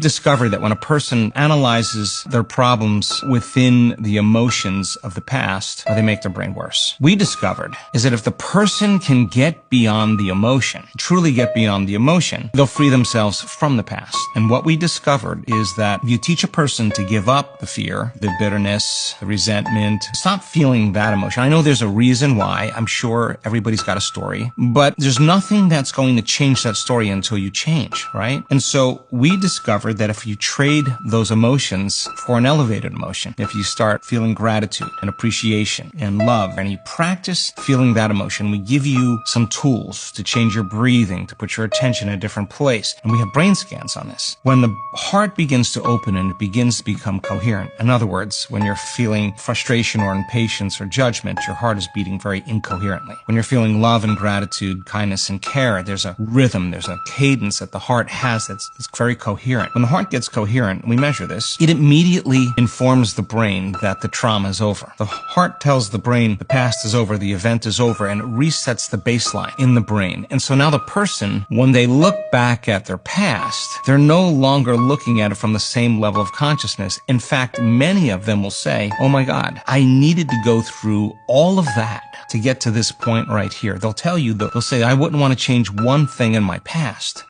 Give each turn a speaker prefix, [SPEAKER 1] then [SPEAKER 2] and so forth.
[SPEAKER 1] discovered that when a person analyzes their problems within the emotions of the past, they make their brain worse. We discovered is that if the person can get beyond the emotion, truly get beyond the emotion, they'll free themselves from the past. And what we discovered is that if you teach a person to give up the fear, the bitterness, the resentment, stop feeling that emotion. I know there's a reason why. I'm sure everybody's got a story, but there's nothing that's going to change that story until you change, right? And so we discovered that if you trade those emotions for an elevated emotion, if you start feeling gratitude and appreciation and love, and you practice feeling that emotion, we give you some tools to change your breathing, to put your attention in a different place. And we have brain scans on this. When the heart begins to open and it begins to become coherent, in other words, when you're feeling frustration or impatience or judgment, your heart is beating very incoherently. When you're feeling love and gratitude, kindness and care, there's a rhythm, there's a cadence that the heart has that's very coherent. When the heart gets coherent, we measure this, it immediately informs the brain that the trauma is over. The heart tells the brain the past is over, the event is over, and it resets the baseline in the brain. And so now the person, when they look back at their past, they're no longer looking at it from the same level of consciousness. In fact, many of them will say, oh my God, I needed to go through all of that to get to this point right here. They'll tell you, they'll say, I wouldn't want to change one thing in my past.